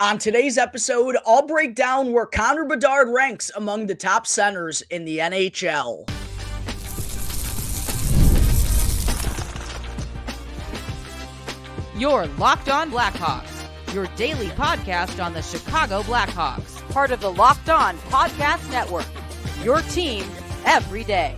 On today's episode, I'll break down where Connor Bedard ranks among the top centers in the NHL. You're Locked On Blackhawks, your daily podcast on the Chicago Blackhawks, part of the Locked On Podcast Network, your team every day.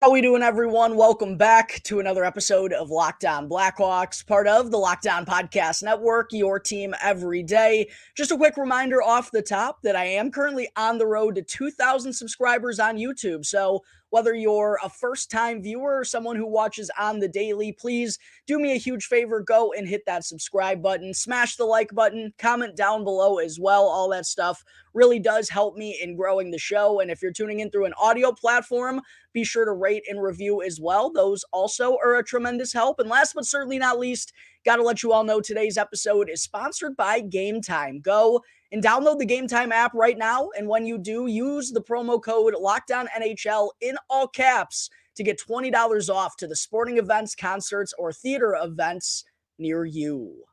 How we doing, everyone? Welcome back to another episode of Locked On Blackhawks, part of the Locked On Podcast Network, your team every day. Just a quick reminder off the top that I am currently on the road to 2,000 subscribers on YouTube. So whether you're a first-time viewer or someone who watches on the daily, please do me a huge favor. Go and hit that subscribe button, smash the like button, comment down below as well. All that stuff really does help me in growing the show. And if you're tuning in through an audio platform, be sure to rate and review as well. Those also are a tremendous help. And last but certainly not least, got to let you all know today's episode is sponsored by Game Time. Go and download the Game Time app right now. And when you do, use the promo code LOCKEDONNHL in all caps to get $20 off to the sporting events, concerts, or theater events near you.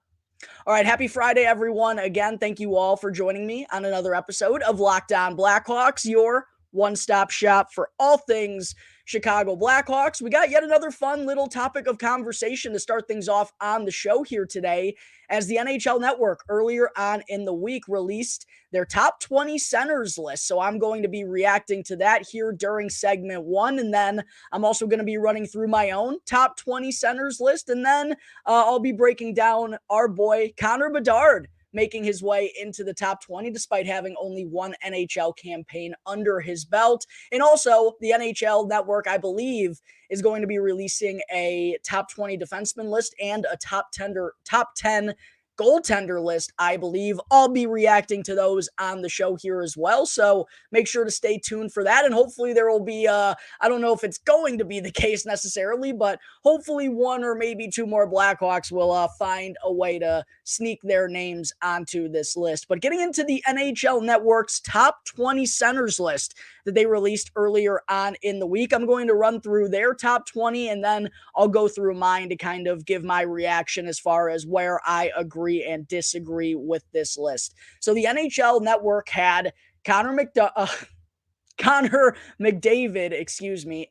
All right, happy Friday, everyone. Again, thank you all for joining me on another episode of Locked On Blackhawks, your one-stop shop for all things Chicago Blackhawks. We got yet another fun little topic of conversation to start things off on the show here today, as the NHL Network earlier on in the week released their top 20 centers list. So I'm going to be reacting to that here during segment one. And then I'm also going to be running through my own top 20 centers list. And then I'll be breaking down our boy Connor Bedard making his way into the top 20 despite having only one NHL campaign under his belt. And also, the NHL Network, I believe, is going to be releasing a top 20 defenseman list and a top 10 goaltender list, I believe. I'll be reacting to those on the show here as well, so make sure to stay tuned for that, and hopefully there will be, I don't know if it's going to be the case necessarily, but hopefully one or maybe two more Blackhawks will find a way to sneak their names onto this list. But getting into the NHL Network's top 20 centers list that they released earlier on in the week, I'm going to run through their top 20, and then I'll go through mine to kind of give my reaction as far as where I agree and disagree with this list. So the NHL Network had Connor McDavid,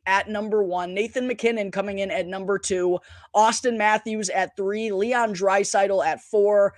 at number 1, Nathan MacKinnon coming in at number 2, Austin Matthews at 3, Leon Draisaitl at 4,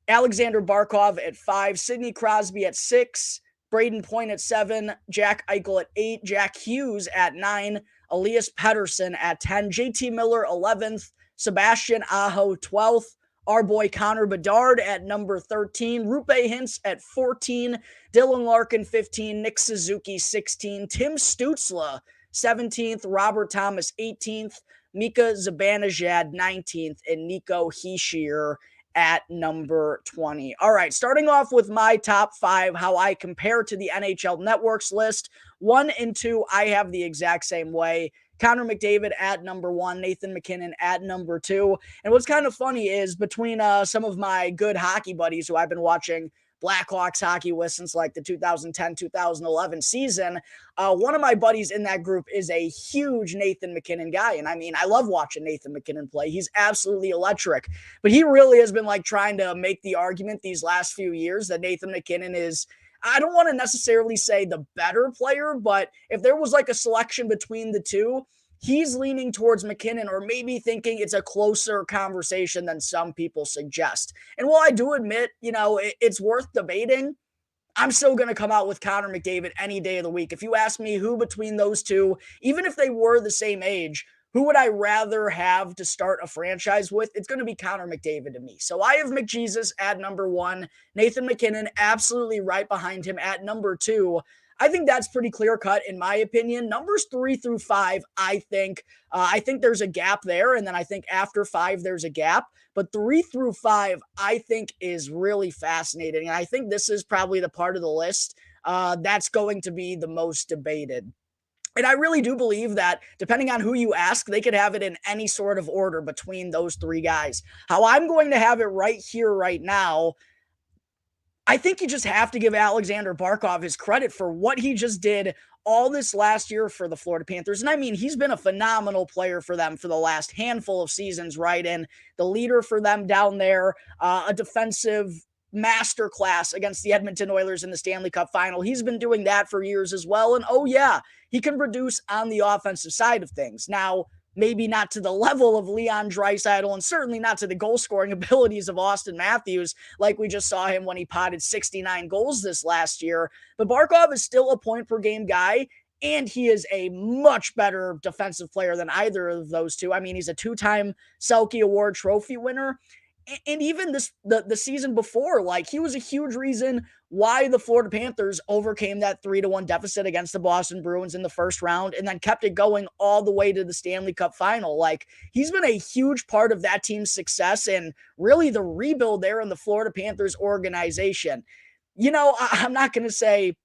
Alexander Barkov at 5, Sidney Crosby at 6, Braden Point at 7, Jack Eichel at 8, Jack Hughes at 9, Elias Pettersson at 10, JT Miller 11th, Sebastian Aho 12th, our boy Connor Bedard at number 13, Rupe Hintz at 14, Dylan Larkin 15, Nick Suzuki 16, Tim Stützle 17th, Robert Thomas 18th, Mika Zibanejad 19th, and Nico Hischier at number 20. All right, starting off with my top 5, how I compare to the NHL Network's list. 1 and 2, I have the exact same way. Connor McDavid at number 1, Nathan MacKinnon at number 2. And what's kind of funny is between some of my good hockey buddies who I've been watching Blackhawks hockey with since like the 2010-2011 season, one of my buddies in that group is a huge Nathan MacKinnon guy. And I mean, I love watching Nathan MacKinnon play. He's absolutely electric. But he really has been like trying to make the argument these last few years that Nathan MacKinnon is, I don't want to necessarily say the better player, but if there was like a selection between the two, he's leaning towards MacKinnon, or maybe thinking it's a closer conversation than some people suggest. And while I do admit, it's worth debating, I'm still going to come out with Connor McDavid any day of the week. If you ask me who between those two, even if they were the same age, who would I rather have to start a franchise with? It's going to be Connor McDavid to me. So I have McJesus at number 1, Nathan MacKinnon absolutely right behind him at number 2. I think that's pretty clear-cut in my opinion. Numbers 3 through 5, I think there's a gap there, and then I think after 5 there's a gap. But 3 through 5, I think is really fascinating, and I think this is probably the part of the list that's going to be the most debated. And I really do believe that depending on who you ask, they could have it in any sort of order between those 3 guys. How I'm going to have it right here, right now, I think you just have to give Alexander Barkov his credit for what he just did all this last year for the Florida Panthers. And I mean, he's been a phenomenal player for them for the last handful of seasons, right? And the leader for them down there, a defensive masterclass against the Edmonton Oilers in the Stanley Cup final. He's been doing that for years as well. And oh, yeah, he can produce on the offensive side of things. Now, maybe not to the level of Leon Draisaitl and certainly not to the goal scoring abilities of Austin Matthews, like we just saw him when he potted 69 goals this last year. But Barkov is still a point per game guy, and he is a much better defensive player than either of those two. I mean, he's a two-time Selke Award trophy winner. And even the season before, like, he was a huge reason why the Florida Panthers overcame that 3-1 deficit against the Boston Bruins in the first round and then kept it going all the way to the Stanley Cup final. Like, he's been a huge part of that team's success and really the rebuild there in the Florida Panthers organization. I'm not going to say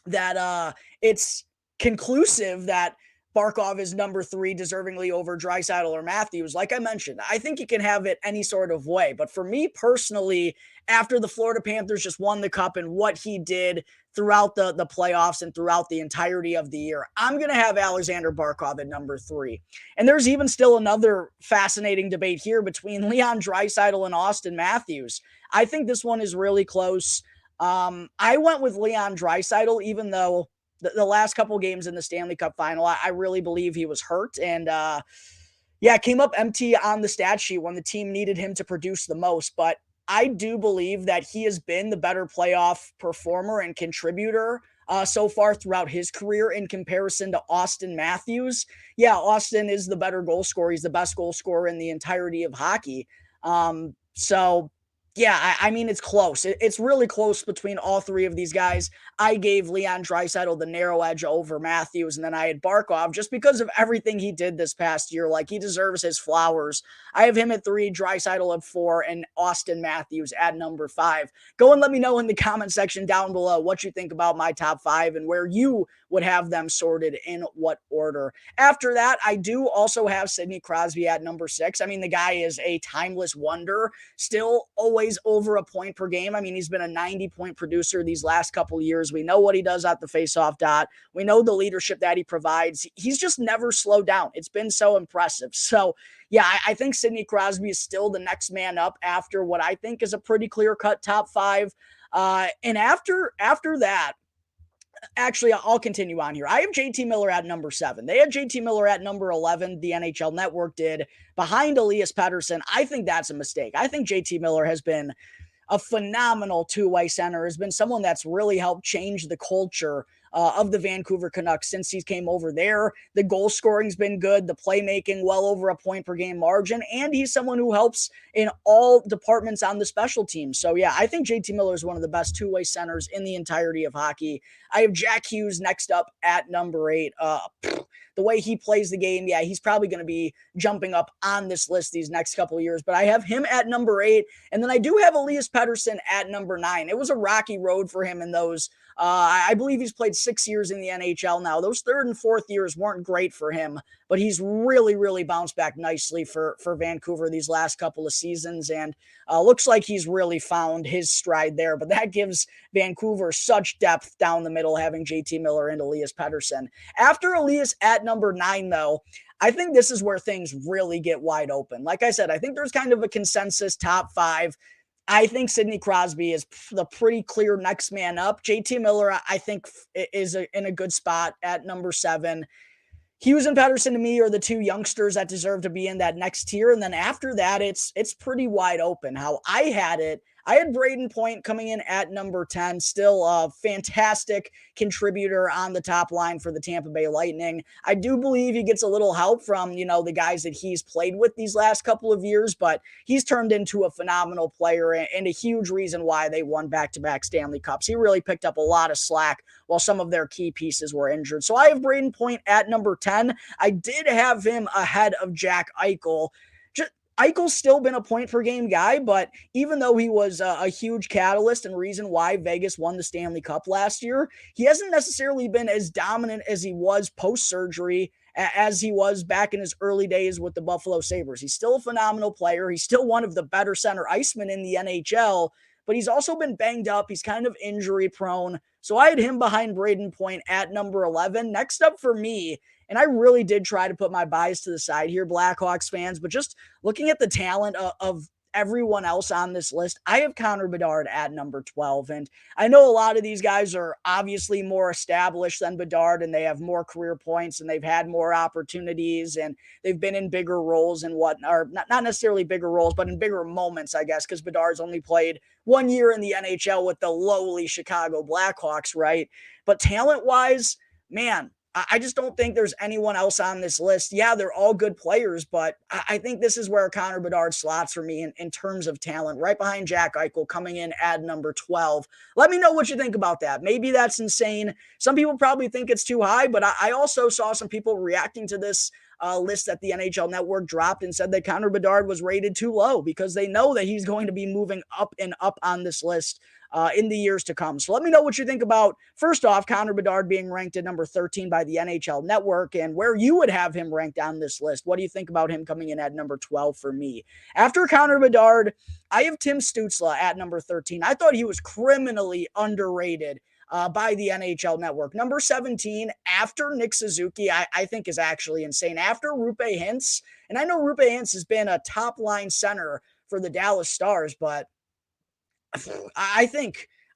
that it's conclusive that Barkov is number 3, deservingly over Draisaitl or Matthews. Like I mentioned, I think you can have it any sort of way. But for me personally, after the Florida Panthers just won the cup and what he did throughout the playoffs and throughout the entirety of the year, I'm going to have Alexander Barkov at number 3. And there's even still another fascinating debate here between Leon Draisaitl and Austin Matthews. I think this one is really close. I went with Leon Draisaitl, even though the last couple games in the Stanley Cup final, I really believe he was hurt. And came up empty on the stat sheet when the team needed him to produce the most. But I do believe that he has been the better playoff performer and contributor so far throughout his career in comparison to Austin Matthews. Yeah, Austin is the better goal scorer. He's the best goal scorer in the entirety of hockey. Yeah, I mean, it's close. It's really close between all three of these guys. I gave Leon Draisaitl the narrow edge over Matthews, and then I had Barkov just because of everything he did this past year. Like, he deserves his flowers. I have him at 3, Draisaitl at 4, and Austin Matthews at number 5. Go and let me know in the comment section down below what you think about my top 5 and where you would have them sorted in what order. After that, I do also have Sidney Crosby at number 6. I mean, the guy is a timeless wonder, still always over a point per game. I mean, he's been a 90-point producer these last couple of years. We know what he does at the faceoff dot. We know the leadership that he provides. He's just never slowed down. It's been so impressive. So, yeah, I think Sidney Crosby is still the next man up after what I think is a pretty clear-cut top 5. And after that, actually, I'll continue on here. I have JT Miller at number 7. They had JT Miller at number 11. The NHL Network did, behind Elias Pettersson. I think that's a mistake. I think JT Miller has been a phenomenal two-way center, has been someone that's really helped change the culture of the Vancouver Canucks since he came over there. The goal scoring's been good, the playmaking well over a point per game margin, and he's someone who helps in all departments on the special teams. So yeah, I think JT Miller is one of the best two-way centers in the entirety of hockey. I have Jack Hughes next up at number 8. The way he plays the game, yeah, he's probably going to be jumping up on this list these next couple of years, but I have him at number 8. And then I do have Elias Pettersson at number 9. It was a rocky road for him in those. I believe he's played 6 years in the NHL now. Those 3rd and 4th years weren't great for him, but he's really, really bounced back nicely for Vancouver these last couple of seasons, and looks like he's really found his stride there. But that gives Vancouver such depth down the middle, having JT Miller and Elias Pettersson. After Elias at number 9, though, I think this is where things really get wide open. Like I said, I think there's kind of a consensus top 5. I think Sidney Crosby is the pretty clear next man up. JT Miller, I think, is in a good spot at number 7. Hughes and Pettersson, to me, are the 2 youngsters that deserve to be in that next tier. And then after that, it's pretty wide open. How I had it, I had Braden Point coming in at number 10, still a fantastic contributor on the top line for the Tampa Bay Lightning. I do believe he gets a little help from, the guys that he's played with these last couple of years, but he's turned into a phenomenal player and a huge reason why they won back-to-back Stanley Cups. He really picked up a lot of slack while some of their key pieces were injured. So I have Braden Point at number 10. I did have him ahead of Jack Eichel. Eichel's still been a point per game guy, but even though he was a huge catalyst and reason why Vegas won the Stanley Cup last year, he hasn't necessarily been as dominant as he was post-surgery as he was back in his early days with the Buffalo Sabres. He's still a phenomenal player. He's still one of the better center icemen in the NHL, but he's also been banged up. He's kind of injury prone. So I had him behind Braden Point at number 11. Next up for me, and I really did try to put my bias to the side here, Blackhawks fans, but just looking at the talent of everyone else on this list, I have Connor Bedard at number 12. And I know a lot of these guys are obviously more established than Bedard, and they have more career points, and they've had more opportunities, and they've been in bigger roles and what, or not necessarily bigger roles, but in bigger moments, I guess, because Bedard's only played 1 year in the NHL with the lowly Chicago Blackhawks, right? But talent-wise, man, I just don't think there's anyone else on this list. Yeah, they're all good players, but I think this is where Connor Bedard slots for me in terms of talent, right behind Jack Eichel, coming in at number 12. Let me know what you think about that. Maybe that's insane. Some people probably think it's too high, but I also saw some people reacting to this list that the NHL Network dropped and said that Connor Bedard was rated too low because they know that he's going to be moving up and up on this list in the years to come. So let me know what you think about, first off, Connor Bedard being ranked at number 13 by the NHL Network and where you would have him ranked on this list. What do you think about him coming in at number 12 for me? After Connor Bedard, I have Tim Stützle at number 13. I thought he was criminally underrated by the NHL Network. Number 17, after Nick Suzuki, I think is actually insane. After Rupe Hintz, and I know Rupe Hintz has been a top-line center for the Dallas Stars, but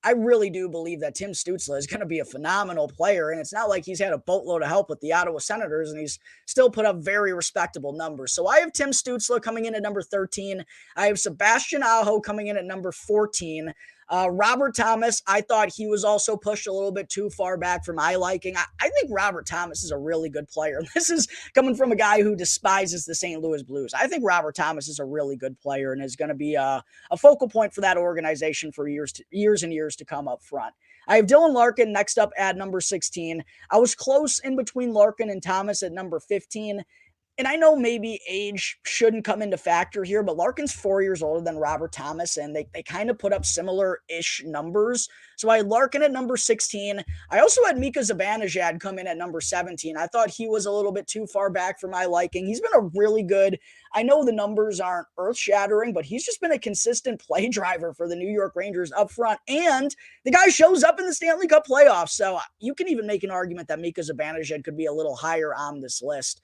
I really do believe that Tim Stützle is going to be a phenomenal player, and it's not like he's had a boatload of help with the Ottawa Senators, and he's still put up very respectable numbers. So I have Tim Stützle coming in at number 13. I have Sebastian Aho coming in at number 14. Robert Thomas, I thought he was also pushed a little bit too far back for my liking. I think Robert Thomas is a really good player. This is coming from a guy who despises the St. Louis Blues. I think Robert Thomas is a really good player and is going to be a focal point for that organization for years and years to come up front. I have Dylan Larkin next up at number 16. I was close in between Larkin and Thomas at number 15. And I know maybe age shouldn't come into factor here, but Larkin's 4 years older than Robert Thomas, and they kind of put up similar-ish numbers. So I had Larkin at number 16. I also had Mika Zibanejad come in at number 17. I thought he was a little bit too far back for my liking. He's been a really good, I know the numbers aren't earth-shattering, but he's just been a consistent play driver for the New York Rangers up front. And the guy shows up in the Stanley Cup playoffs. So you can even make an argument that Mika Zibanejad could be a little higher on this list.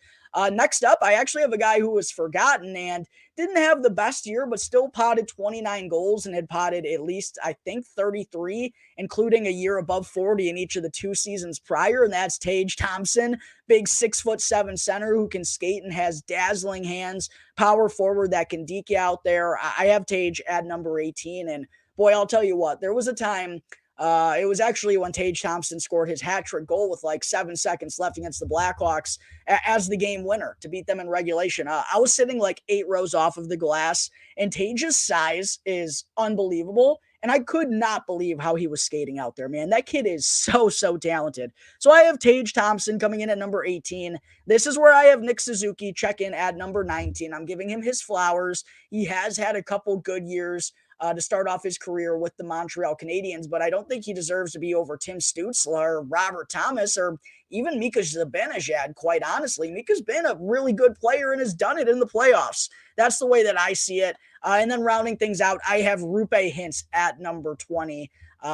Next up, I actually have a guy who was forgotten and didn't have the best year, but still potted 29 goals and had potted at least, I think, 33, including a year above 40 in each of the 2 seasons prior, and that's Tage Thompson, big 6'7" center who can skate and has dazzling hands, power forward that can deke you out there. I have Tage at number 18, and boy, I'll tell you what, there was a time it was actually when Tage Thompson scored his hat-trick goal with like 7 seconds left against the Blackhawks as the game winner to beat them in regulation. I was sitting like 8 rows off of the glass, and Tage's size is unbelievable, and I could not believe how he was skating out there, man. That kid is so talented. So I have Tage Thompson coming in at number 18. This is where I have Nick Suzuki check in at number 19. I'm giving him his flowers. He has had a couple good years to start off his career with the Montreal Canadiens, but I don't think he deserves to be over Tim Stützle or Robert Thomas or even Mika Zibanejad, quite honestly. Mika's been a really good player and has done it in the playoffs. That's the way that I see it. And then rounding things out, I have Rupe Hintz at number 20.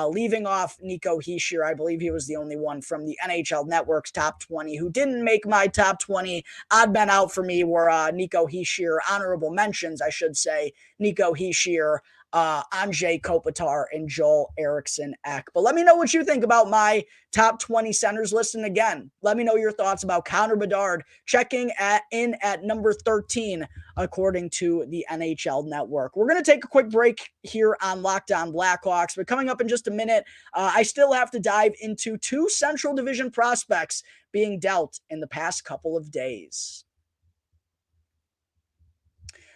Leaving off Nico Hischier, I believe he was the only one from the NHL Network's top 20 who didn't make my top 20. Odd men out for me were Nico Hischier, honorable mentions, I should say, Nico Hischier, Anze Kopitar, and Joel Eriksson Ek. But let me know what you think about my top 20 centers list. And again, let me know your thoughts about Connor Bedard checking in at number 13, according to the NHL Network. We're going to take a quick break here on Locked On Blackhawks, but coming up in just a minute, I still have to dive into 2 Central Division prospects being dealt in the past couple of days.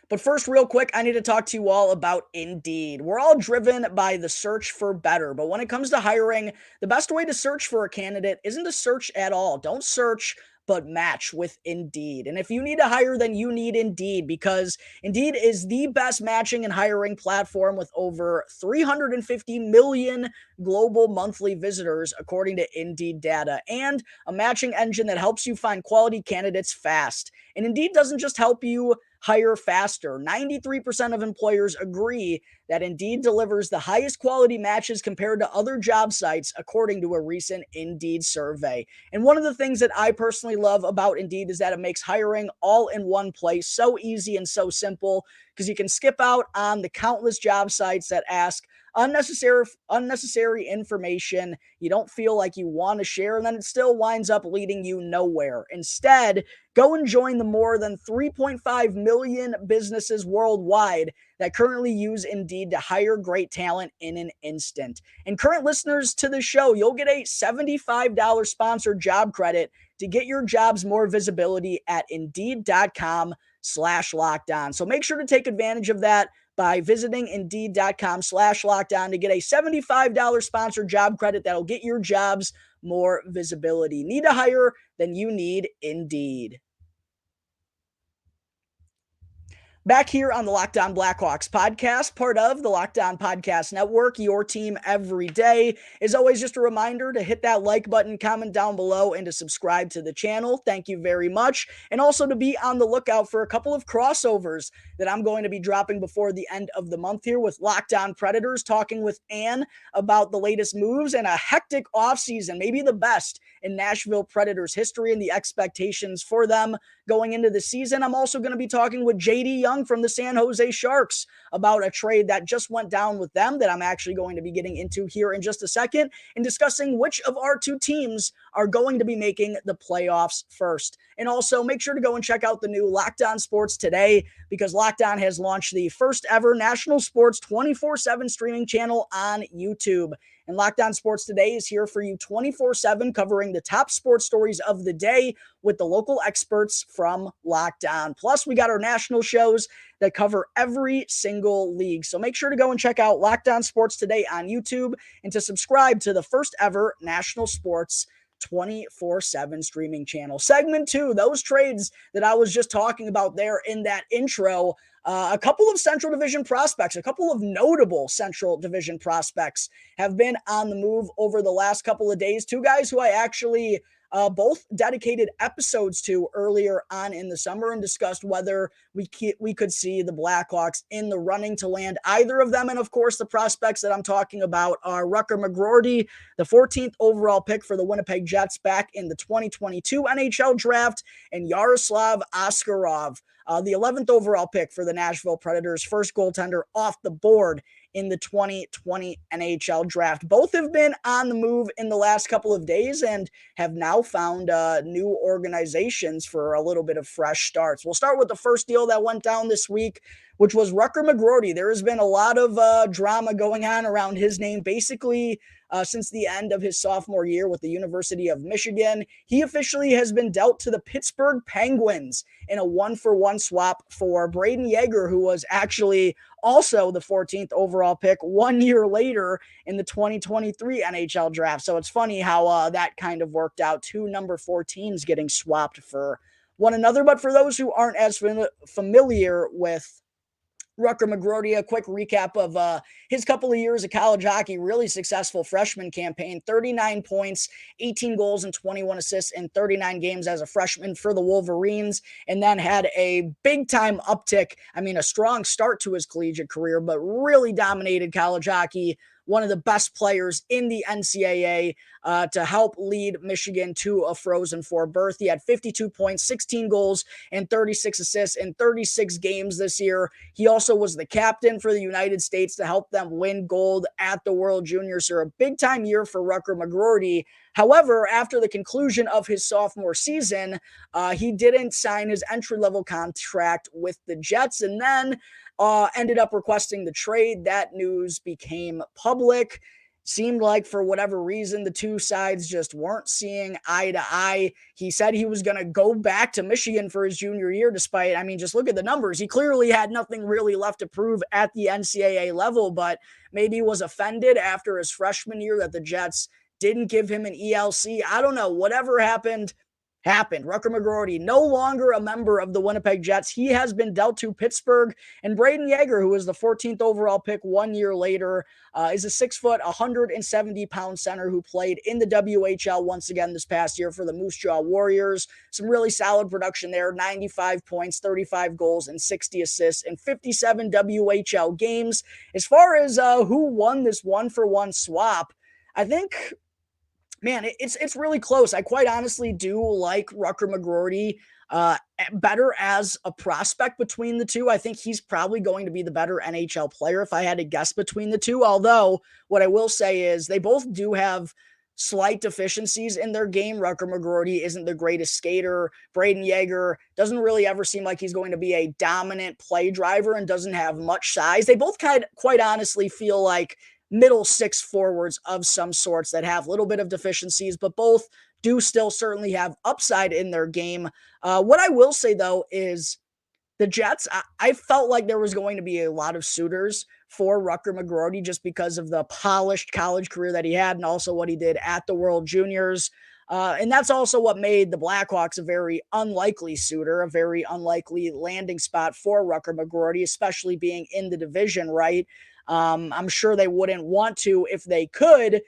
But first, real quick, I need to talk to you all about Indeed. We're all driven by the search for better, but when it comes to hiring, the best way to search for a candidate isn't to search at all. Don't search, but match with Indeed. And if you need to hire, then you need Indeed, because Indeed is the best matching and hiring platform with over 350 million global monthly visitors, according to Indeed data, and a matching engine that helps you find quality candidates fast. And Indeed doesn't just help you hire faster. 93% of employers agree that Indeed delivers the highest quality matches compared to other job sites, according to a recent Indeed survey. And one of the things that I personally love about Indeed is that it makes hiring all in one place so easy and so simple, because you can skip out on the countless job sites that ask unnecessary information you don't feel like you want to share, and then it still winds up leading you nowhere. Instead, go and join the more than 3.5 million businesses worldwide that currently use Indeed to hire great talent in an instant. And current listeners to the show, you'll get a $75 sponsored job credit to get your jobs more visibility at Indeed.com/lockdown. So make sure to take advantage of that by visiting Indeed.com/lockdown to get a $75 sponsored job credit that'll get your jobs more visibility. Need to hire? Then you need Indeed. Back here on the Locked On Blackhawks podcast, part of the Locked On Podcast Network, your team every day. As always, just a reminder to hit that like button, comment down below, and to subscribe to the channel. Thank you very much. And also to be on the lookout for a couple of crossovers that I'm going to be dropping before the end of the month here with Locked On Predators, talking with Ann about the latest moves and a hectic offseason, maybe the best in Nashville Predators history and the expectations for them going into the season. I'm also going to be talking with JD Young from the San Jose Sharks about a trade that just went down with them that I'm actually going to be getting into here in just a second, and discussing which of our two teams are going to be making the playoffs first. And also make sure to go and check out the new Locked On Sports Today, because Locked On has launched the first ever national sports 24/7 streaming channel on YouTube. And Locked On Sports Today is here for you 24/7, covering the top sports stories of the day with the local experts from Locked On. Plus, we got our national shows that cover every single league. So make sure to go and check out Locked On Sports Today on YouTube, and to subscribe to the first ever national sports 24/7 streaming channel. Segment 2, those trades that I was just talking about there in that intro. A couple of Central Division prospects, a couple of notable Central Division prospects have been on the move over the last couple of days. Two guys who I actually both dedicated episodes to earlier on in the summer, and discussed whether we could see the Blackhawks in the running to land either of them. And of course, the prospects that I'm talking about are Rutger McGroarty, the 14th overall pick for the Winnipeg Jets back in the 2022 NHL draft, and Yaroslav Askarov, the 11th overall pick for the Nashville Predators, first goaltender off the board in the 2020 NHL draft. Both have been on the move in the last couple of days and have now found new organizations for a little bit of fresh starts. We'll start with the first deal that went down this week, which was Rutger McGroarty. There has been a lot of drama going on around his name, basically since the end of his sophomore year with the University of Michigan. He officially has been dealt to the Pittsburgh Penguins in a 1-for-1 swap for Braden Yeager, who was actually also the 14th overall pick 1 year later in the 2023 NHL draft. So it's funny how that kind of worked out. Two number 14s getting swapped for one another. But for those who aren't as familiar with Rutger McGroarty, a quick recap of his couple of years of college hockey. Really successful freshman campaign, 39 points, 18 goals, and 21 assists in 39 games as a freshman for the Wolverines, and then had a big-time uptick. I mean, a strong start to his collegiate career, but really dominated college hockey. One of the best players in the NCAA to help lead Michigan to a Frozen Four berth. He had 52 points, 16 goals, and 36 assists in 36 games this year. He also was the captain for the United States to help them win gold at the World Juniors. So a big-time year for Rutger McGroarty. However, after the conclusion of his sophomore season, he didn't sign his entry-level contract with the Jets, and then ended up requesting the trade. That news became public. Seemed like for whatever reason, the two sides just weren't seeing eye to eye. He said he was going to go back to Michigan for his junior year, despite, I mean, just look at the numbers. He clearly had nothing really left to prove at the NCAA level, but maybe was offended after his freshman year that the Jets didn't give him an ELC. I don't know. Whatever happened, happened. Rutger McGroarty, no longer a member of the Winnipeg Jets. He has been dealt to Pittsburgh. And Braden Yeager, who was the 14th overall pick 1 year later, is a 6 foot, 170-pound center who played in the WHL once again this past year for the Moose Jaw Warriors. Some really solid production there, 95 points, 35 goals, and 60 assists in 57 WHL games. As far as who won this one-for-one swap, I think, man, it's really close. I quite honestly do like Rutger McGroarty better as a prospect between the two. I think he's probably going to be the better NHL player if I had to guess between the two. Although, what I will say is they both do have slight deficiencies in their game. Rutger McGroarty isn't the greatest skater. Braden Yeager doesn't really ever seem like he's going to be a dominant play driver and doesn't have much size. They both quite honestly feel like middle six forwards of some sorts that have a little bit of deficiencies, but both do still certainly have upside in their game. What I will say, though, is the Jets, I felt like there was going to be a lot of suitors for Rutger McGroarty just because of the polished college career that he had and also what he did at the World Juniors. And that's also what made the Blackhawks a very unlikely suitor, a very unlikely landing spot for Rutger McGroarty, especially being in the division, right? I'm sure they wouldn't want to, if they could,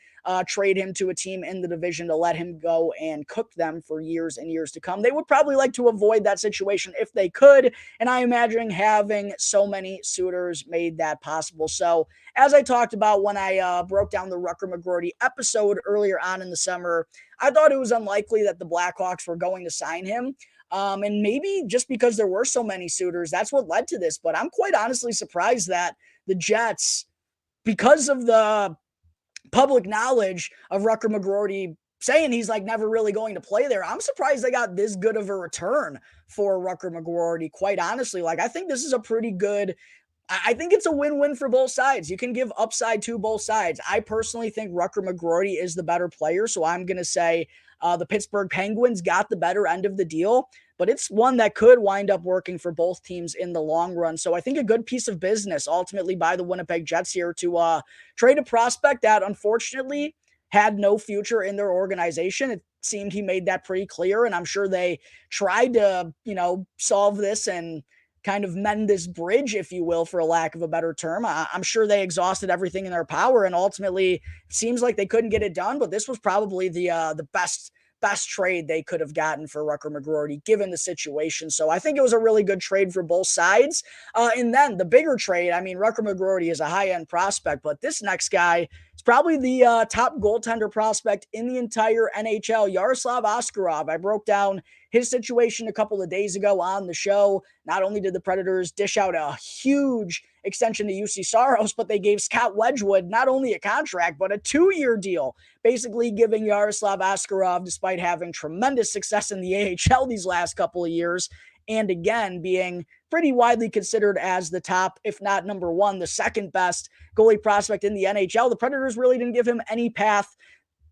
trade him to a team in the division to let him go and cook them for years and years to come. They would probably like to avoid that situation if they could, and I imagine having so many suitors made that possible. So, as I talked about when I broke down the Rutger McGroarty episode earlier on in the summer, I thought it was unlikely that the Blackhawks were going to sign him. And maybe just because there were so many suitors, that's what led to this. But I'm quite honestly surprised that the Jets, because of the public knowledge of Rutger McGroarty saying he's like never really going to play there, I'm surprised they got this good of a return for Rutger McGroarty. Quite honestly, like I think this is a pretty good, I think it's a win-win for both sides. You can give upside to both sides. I personally think Rutger McGroarty is the better player, so I'm going to say the Pittsburgh Penguins got the better end of the deal, but it's one that could wind up working for both teams in the long run. So I think a good piece of business ultimately by the Winnipeg Jets here to trade a prospect that unfortunately had no future in their organization. It seemed he made that pretty clear, and I'm sure they tried to, solve this and kind of mend this bridge, if you will, for a lack of a better term. I'm sure they exhausted everything in their power, and ultimately it seems like they couldn't get it done, but this was probably the best trade they could have gotten for Rutger McGroarty, given the situation. So I think it was a really good trade for both sides. And then the bigger trade, I mean, Rutger McGroarty is a high-end prospect, but this next guy is probably the top goaltender prospect in the entire NHL, Yaroslav Askarov. I broke down his situation a couple of days ago on the show. Not only did the Predators dish out a huge extension to UC Saros, but they gave Scott Wedgwood not only a contract, but a 2-year deal, basically giving Yaroslav Askarov, despite having tremendous success in the AHL these last couple of years, and again, being pretty widely considered as the top, if not number one, the second best goalie prospect in the NHL. The Predators really didn't give him any path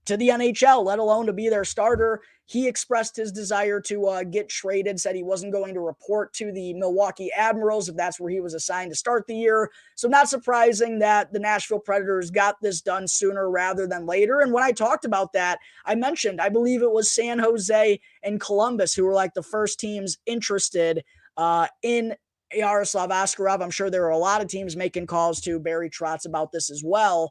to the NHL, let alone to be their starter. He expressed his desire to get traded, said he wasn't going to report to the Milwaukee Admirals if that's where he was assigned to start the year. So not surprising that the Nashville Predators got this done sooner rather than later. And when I talked about that, I mentioned, I believe it was San Jose and Columbus who were like the first teams interested in Yaroslav Askarov. I'm sure there are a lot of teams making calls to Barry Trotz about this as well.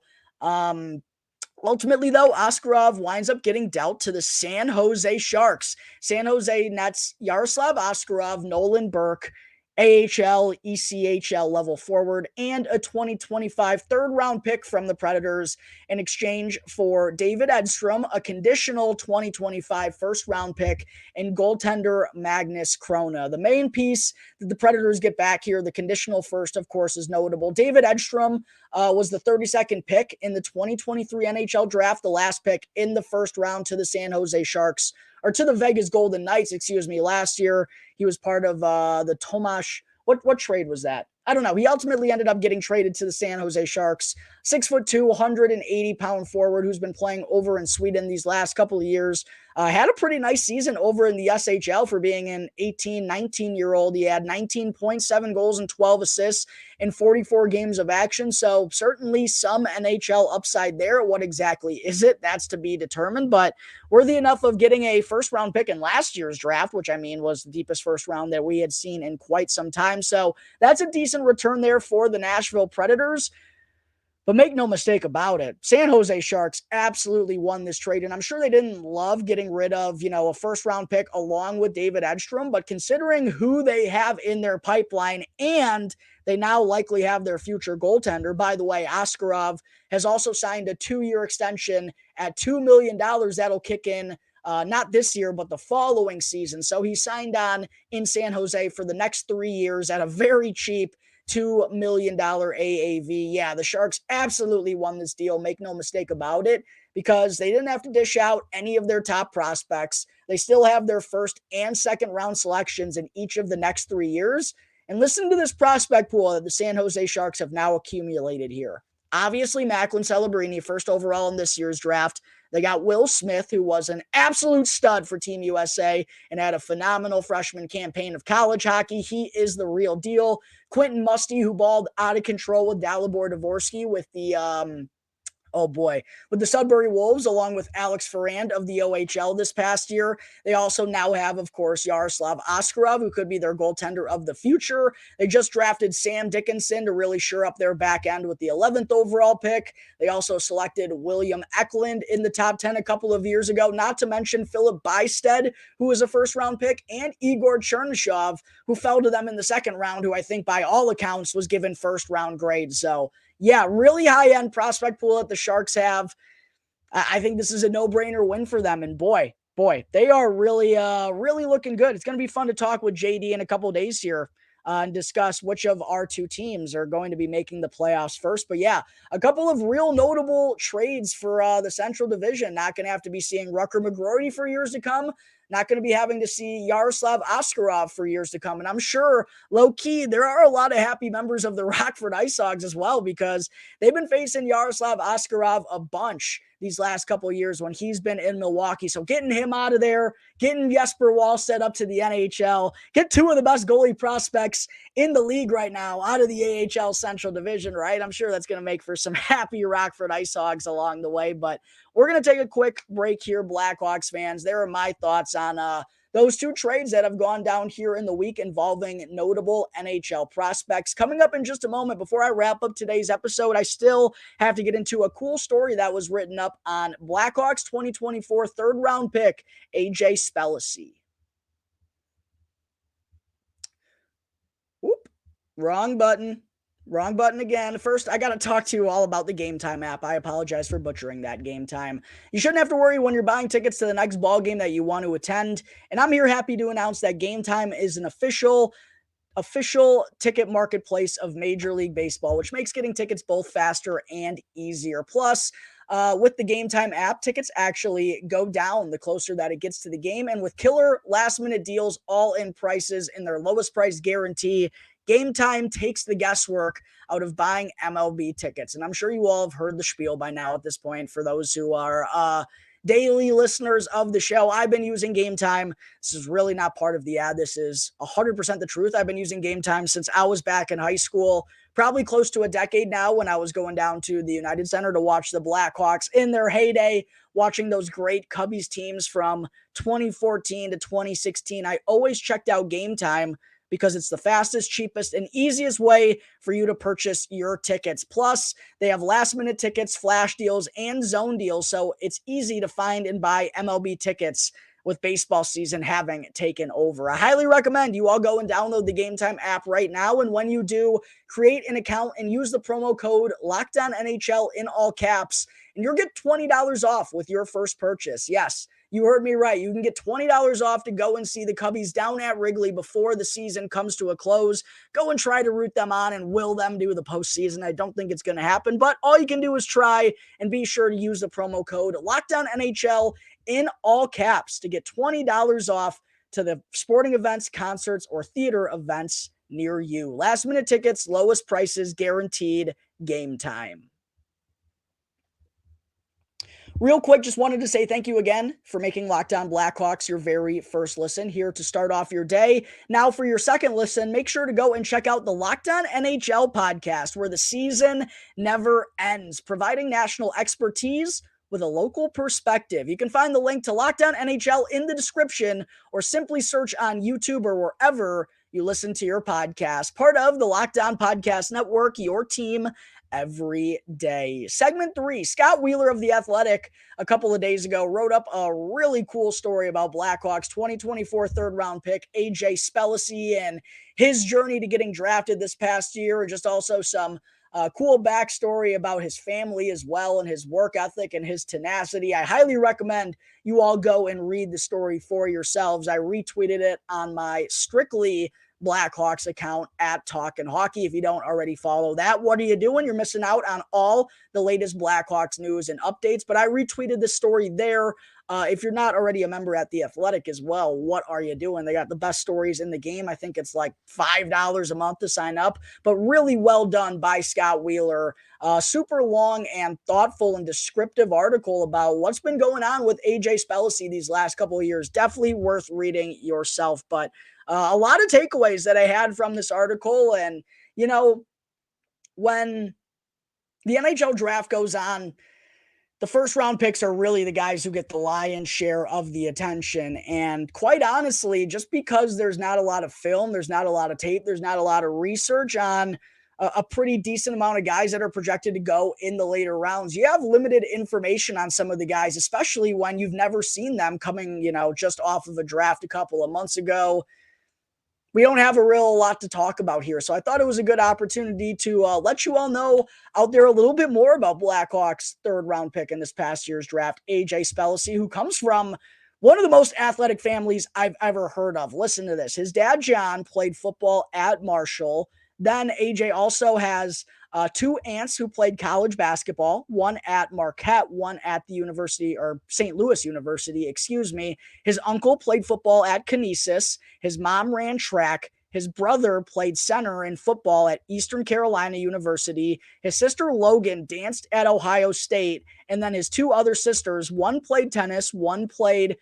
Ultimately, though, Askarov winds up getting dealt to the San Jose Sharks. San Jose nets Yaroslav Askarov, Nolan Burke, AHL, ECHL level forward, and a 2025 third-round pick from the Predators in exchange for David Edstrom, a conditional 2025 first-round pick, and goaltender Magnus Krona. The main piece that the Predators get back here, the conditional first, of course, is notable. David Edstrom was the 32nd pick in the 2023 NHL draft, the last pick in the first round to the San Jose Sharks, or to the Vegas Golden Knights, last year. He was part of the Tomasz. What trade was that? I don't know. He ultimately ended up getting traded to the San Jose Sharks. 6'2", 180-pound forward who's been playing over in Sweden these last couple of years. Had a pretty nice season over in the SHL for being an 18, 19-year-old. He had 19.7 goals and 12 assists in 44 games of action. So certainly some NHL upside there. What exactly is it? That's to be determined, but worthy enough of getting a first-round pick in last year's draft, which I mean was the deepest first round that we had seen in quite some time. So that's a decent return there for the Nashville Predators. But make no mistake about it, San Jose Sharks absolutely won this trade, and I'm sure they didn't love getting rid of, a first-round pick along with David Edstrom, but considering who they have in their pipeline, and they now likely have their future goaltender. By the way, Askarov has also signed a 2-year extension at $2 million. That'll kick in not this year, but the following season. So he signed on in San Jose for the next 3 years at a very cheap $2 million AAV. Yeah, the Sharks absolutely won this deal. Make no mistake about it, because they didn't have to dish out any of their top prospects. They still have their first and second round selections in each of the next 3 years. And listen to this prospect pool that the San Jose Sharks have now accumulated here. Obviously, Macklin Celebrini, first overall in this year's draft. They got Will Smith, who was an absolute stud for Team USA and had a phenomenal freshman campaign of college hockey. He is the real deal. Quentin Musty, who balled out of control with Dalibor Dvorsky with with the Sudbury Wolves, along with Alex Ferrand of the OHL this past year. They also now have, of course, Yaroslav Askarov, who could be their goaltender of the future. They just drafted Sam Dickinson to really shore up their back end with the 11th overall pick. They also selected William Eklund in the top 10 a couple of years ago, not to mention Philip Bysted, who was a first-round pick, and Igor Chernyshov, who fell to them in the second round, who I think by all accounts was given first-round grades. So yeah, really high-end prospect pool that the Sharks have. I think this is a no-brainer win for them. And boy, they are really looking good. It's going to be fun to talk with JD in a couple of days here and discuss which of our two teams are going to be making the playoffs first. But yeah, a couple of real notable trades for the Central Division. Not going to have to be seeing Rutger McGroarty for years to come. Not going to be having to see Yaroslav Askarov for years to come. And I'm sure, low-key, there are a lot of happy members of the Rockford Ice Hogs as well, because they've been facing Yaroslav Askarov a bunch these last couple of years when he's been in Milwaukee. So getting him out of there, getting Jesper Wallstedt up to the NHL, get two of the best goalie prospects in the league right now out of the AHL Central Division, right? I'm sure that's going to make for some happy Rockford Ice Hogs along the way. But we're going to take a quick break here, Blackhawks fans. There are my thoughts on those two trades that have gone down here in the week involving notable NHL prospects. Coming up in just a moment, before I wrap up today's episode, I still have to get into a cool story that was written up on Blackhawks 2024 third-round pick, AJ Spellacy. Whoop, wrong button again. First, I got to talk to you all about the Game Time app. I apologize for butchering that. Game Time. You shouldn't have to worry when you're buying tickets to the next ball game that you want to attend. And I'm here happy to announce that Game Time is an official ticket marketplace of Major League Baseball, which makes getting tickets both faster and easier. Plus, with the Game Time app, tickets actually go down the closer that it gets to the game. And with killer last-minute deals, all-in prices, and their lowest price guarantee, Game Time takes the guesswork out of buying MLB tickets. And I'm sure you all have heard the spiel by now at this point. For those who are daily listeners of the show, I've been using Game Time. This is really not part of the ad. This is 100% the truth. I've been using Game Time since I was back in high school, probably close to a decade now, when I was going down to the United Center to watch the Blackhawks in their heyday, watching those great Cubbies teams from 2014 to 2016. I always checked out Game Time because it's the fastest, cheapest, and easiest way for you to purchase your tickets. Plus, they have last-minute tickets, flash deals, and zone deals, so it's easy to find and buy MLB tickets with baseball season having taken over. I highly recommend you all go and download the Game Time app right now, and when you do, create an account and use the promo code LOCKEDONNHL in all caps, and you'll get $20 off with your first purchase. Yes, you heard me right. You can get $20 off to go and see the Cubbies down at Wrigley before the season comes to a close. Go and try to root them on and will them do the postseason. I don't think it's going to happen, but all you can do is try, and be sure to use the promo code LOCKEDONNHL in all caps to get $20 off to the sporting events, concerts, or theater events near you. Last minute tickets, lowest prices guaranteed. Game Time. Real quick, just wanted to say thank you again for making Locked On Blackhawks your very first listen here to start off your day. Now, for your second listen, make sure to go and check out the Locked On NHL podcast, where the season never ends, providing national expertise with a local perspective. You can find the link to Locked On NHL in the description, or simply search on YouTube or wherever you listen to your podcast. Part of the Locked On Podcast Network, your team every day. Segment 3, Scott Wheeler of The Athletic a couple of days ago wrote up a really cool story about Blackhawks 2024 third round pick AJ Spellacy and his journey to getting drafted this past year, and just also some cool backstory about his family as well, and his work ethic and his tenacity. I highly recommend you all go and read the story for yourselves. I retweeted it on my Strictly Blackhawks account at Talkin' Hockey. If you don't already follow that, what are you doing? You're missing out on all the latest Blackhawks news and updates. But I retweeted the story there. If you're not already a member at The Athletic as well, what are you doing? They got the best stories in the game. I think it's like $5 a month to sign up, but really well done by Scott Wheeler. Super long and thoughtful and descriptive article about what's been going on with AJ Spellacy these last couple of years. Definitely worth reading yourself. But a lot of takeaways that I had from this article. And, you know, when the NHL draft goes on, the first round picks are really the guys who get the lion's share of the attention. And quite honestly, just because there's not a lot of film, there's not a lot of tape, there's not a lot of research on a pretty decent amount of guys that are projected to go in the later rounds, you have limited information on some of the guys, especially when you've never seen them coming, just off of a draft a couple of months ago. We don't have a real lot to talk about here. So I thought it was a good opportunity to let you all know out there a little bit more about Blackhawks' third round pick in this past year's draft, AJ Spellacy, who comes from one of the most athletic families I've ever heard of. Listen to this. His dad, John, played football at Marshall. Then AJ also has two aunts who played college basketball, one at Marquette, one at the University, or St. Louis University, excuse me. His uncle played football at Canisius. His mom ran track. His brother played center in football at Eastern Carolina University. His sister Logan danced at Ohio State. And then his two other sisters, one played tennis, one played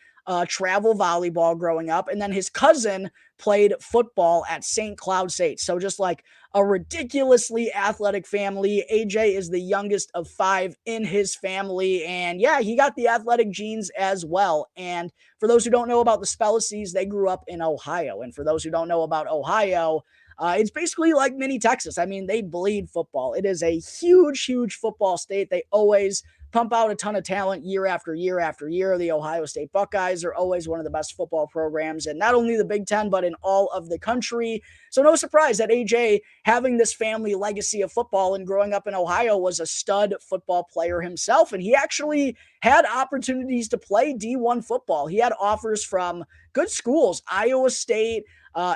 travel volleyball growing up. And then his cousin played football at St. Cloud State. So just like a ridiculously athletic family. AJ is the youngest of 5 in his family. And yeah, he got the athletic genes as well. And for those who don't know about the Spellacys, they grew up in Ohio. And for those who don't know about Ohio, it's basically like mini Texas. I mean, they bleed football. It is a huge, huge football state. They always pump out a ton of talent year after year after year. The Ohio State Buckeyes are always one of the best football programs in not only the Big Ten, but in all of the country. So no surprise that AJ, having this family legacy of football and growing up in Ohio, was a stud football player himself. And he actually had opportunities to play D1 football. He had offers from good schools, Iowa State,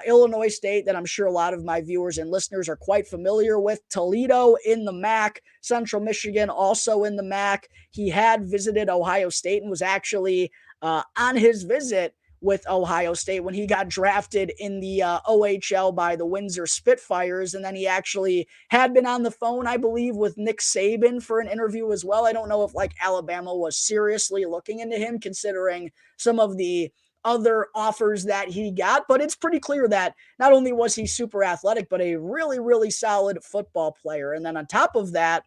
Illinois State, that I'm sure a lot of my viewers and listeners are quite familiar with. Toledo in the MAC, Central Michigan also in the MAC. He had visited Ohio State and was actually on his visit with Ohio State when he got drafted in the OHL by the Windsor Spitfires. And then he actually had been on the phone, I believe, with Nick Saban for an interview as well. I don't know if Alabama was seriously looking into him, considering some of the other offers that he got, but it's pretty clear that not only was he super athletic, but a really, really solid football player. And then on top of that,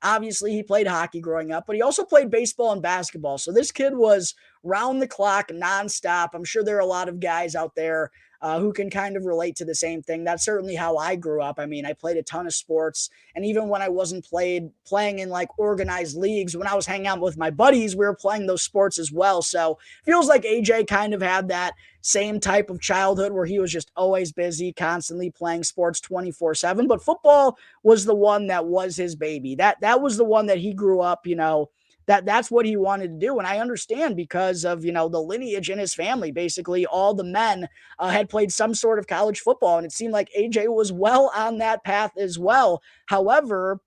obviously he played hockey growing up, but he also played baseball and basketball. So this kid was round the clock, nonstop. I'm sure there are a lot of guys out there who can kind of relate to the same thing. That's certainly how I grew up. I mean, I played a ton of sports, and even when I wasn't playing in organized leagues, when I was hanging out with my buddies, we were playing those sports as well. So feels like AJ kind of had that same type of childhood where he was just always busy, constantly playing sports 24/7. But football was the one that was his baby. That was the one that he grew up, that's what he wanted to do. And I understand, because of, the lineage in his family. Basically, all the men had played some sort of college football, and it seemed like AJ was well on that path as well. However,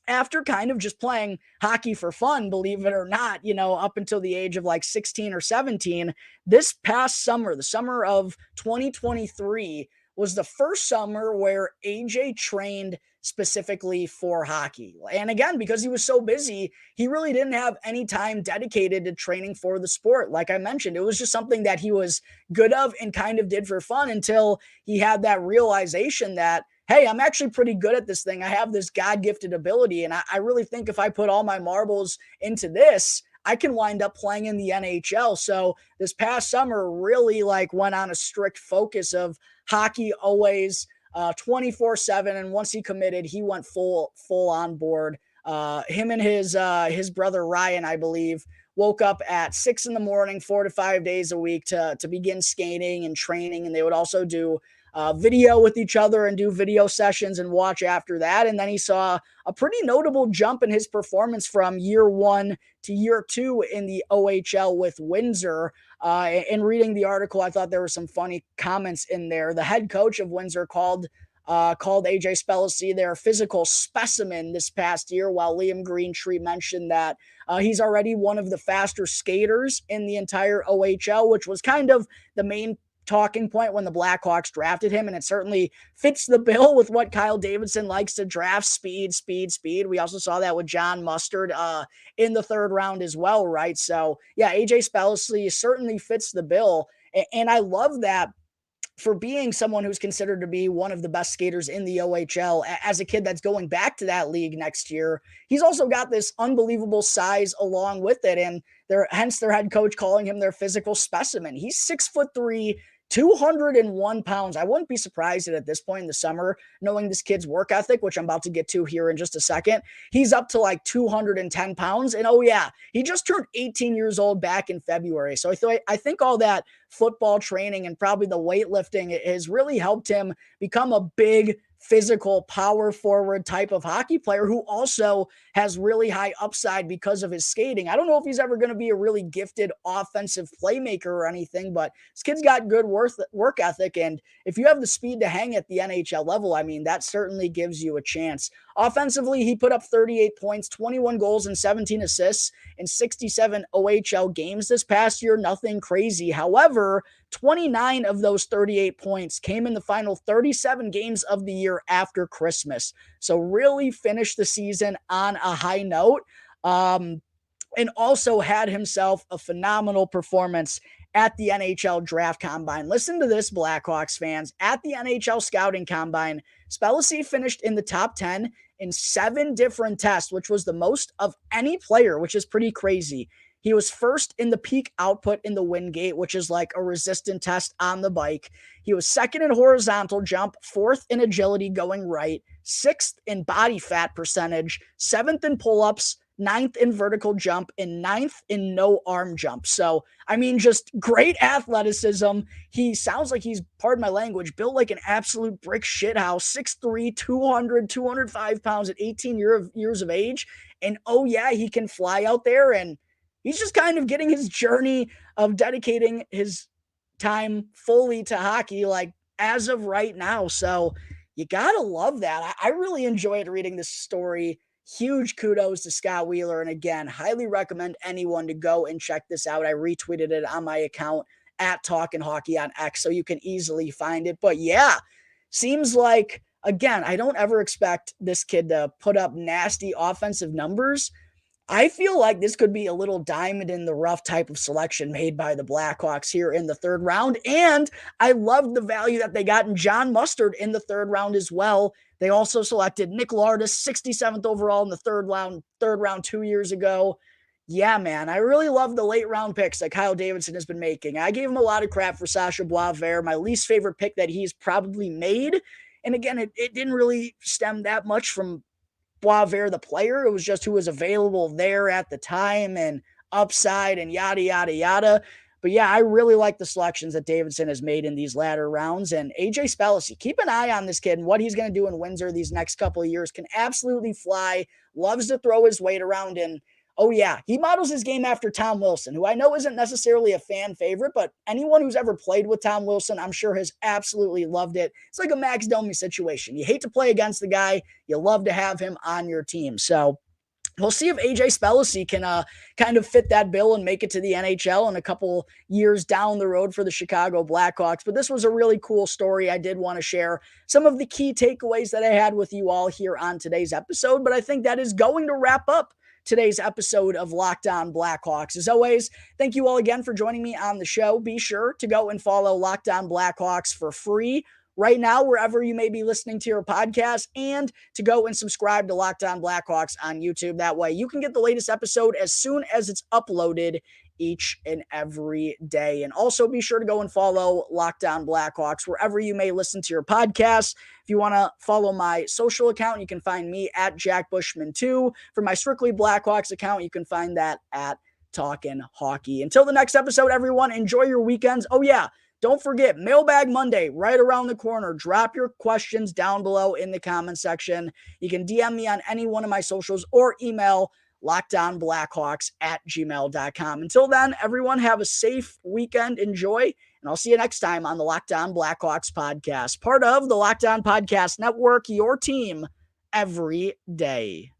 after kind of just playing hockey for fun, believe it or not, up until the age of 16 or 17, this past summer, the summer of 2023, was the first summer where AJ trained specifically for hockey. And again, because he was so busy, he really didn't have any time dedicated to training for the sport. Like I mentioned, it was just something that he was good of and kind of did for fun until he had that realization that, hey, I'm actually pretty good at this thing. I have this God-gifted ability. And I really think if I put all my marbles into this, I can wind up playing in the NHL. So this past summer really like went on a strict focus of hockey always 24/7. And once he committed, he went full on board. Him and his brother Ryan, I believe, woke up at 6 a.m, 4 to 5 days a week to begin skating and training. And they would also do video with each other and do video sessions and watch after that. And then he saw a pretty notable jump in his performance from year 1 to year 2 in the OHL with Windsor. In reading the article, I thought there were some funny comments in there. The head coach of Windsor called AJ Spellacy their physical specimen this past year, while Liam Greentree mentioned that he's already one of the faster skaters in the entire OHL, which was kind of the main talking point when the Blackhawks drafted him, and it certainly fits the bill with what Kyle Davidson likes to draft: speed. We also saw that with John Mustard in the 3rd round as well, right? So yeah, AJ Spellacy certainly fits the bill, and I love that for being someone who's considered to be one of the best skaters in the OHL. As a kid that's going back to that league next year, he's also got this unbelievable size along with it, and hence their head coach calling him their physical specimen. He's 6'3", 201 pounds. I wouldn't be surprised at this point in the summer, knowing this kid's work ethic, which I'm about to get to here in just a second. He's up to like 210 pounds. And oh yeah, he just turned 18 years old back in February. So I think all that football training and probably the weightlifting has really helped him become a big, physical, power forward type of hockey player who also has really high upside because of his skating. I don't know if he's ever going to be a really gifted offensive playmaker or anything, but this kid's got good work ethic. And if you have the speed to hang at the NHL level, I mean, that certainly gives you a chance. Offensively, he put up 38 points, 21 goals, and 17 assists in 67 OHL games this past year. Nothing crazy. However, 29 of those 38 points came in the final 37 games of the year after Christmas. So really finished the season on a high note, and also had himself a phenomenal performance at the NHL Draft Combine. Listen to this, Blackhawks fans. At the NHL Scouting Combine, Spellacy finished in the top 10 in 7 different tests, which was the most of any player, which is pretty crazy. He was first in the peak output in the Wingate, which is like a resistant test on the bike. He was second in horizontal jump, 4th in agility going right, 6th in body fat percentage, 7th in pull-ups, 9th in vertical jump, and 9th in no arm jump. So, I mean, just great athleticism. He sounds like he's, pardon my language, built like an absolute brick shithouse, 6'3", 205 pounds at 18 years of age. And oh yeah, he can fly out there, and he's just kind of getting his journey of dedicating his time fully to hockey, like as of right now. So you gotta love that. I really enjoyed reading this story. Huge kudos to Scott Wheeler. And again, highly recommend anyone to go and check this out. I retweeted it on my account at Talkin' Hockey on X, so you can easily find it. But yeah, seems like, again, I don't ever expect this kid to put up nasty offensive numbers. I feel like this could be a little diamond in the rough type of selection made by the Blackhawks here in the 3rd round. And I love the value that they got in John Mustard in the 3rd round as well. They also selected Nick Lardis, 67th overall in the 3rd round 2 years ago. Yeah, man, I really love the late round picks that Kyle Davidson has been making. I gave him a lot of crap for Sasha Boisvert, my least favorite pick that he's probably made. And again, it didn't really stem that much from Boisvert, the player. It was just who was available there at the time and upside and yada, yada, yada. But yeah, I really like the selections that Davidson has made in these latter rounds. And AJ Spellacy, keep an eye on this kid and what he's going to do in Windsor these next couple of years. Can absolutely fly, loves to throw his weight around. And oh yeah, he models his game after Tom Wilson, who I know isn't necessarily a fan favorite, but anyone who's ever played with Tom Wilson, I'm sure has absolutely loved it. It's like a Max Domi situation. You hate to play against the guy. You love to have him on your team. So we'll see if AJ Spellacy can kind of fit that bill and make it to the NHL in a couple years down the road for the Chicago Blackhawks. But this was a really cool story. I did want to share some of the key takeaways that I had with you all here on today's episode. But I think that is going to wrap up today's episode of Locked On Blackhawks. As always, thank you all again for joining me on the show. Be sure to go and follow Locked On Blackhawks for free right now, wherever you may be listening to your podcast, and to go and subscribe to Locked On Blackhawks on YouTube. That way you can get the latest episode as soon as it's uploaded each and every day. And also be sure to go and follow Locked On Blackhawks wherever you may listen to your podcasts. If you want to follow my social account, you can find me at Jack Bushman 2. For my Strictly Blackhawks account, you can find that at Talkin' Hockey. Until the next episode, everyone, enjoy your weekends. Oh yeah, don't forget, Mailbag Monday, right around the corner. Drop your questions down below in the comment section. You can DM me on any one of my socials or email lockedonblackhawks@gmail.com. Until then, everyone have a safe weekend. Enjoy, and I'll see you next time on the Locked On Blackhawks podcast, part of the Locked On Podcast Network, your team every day.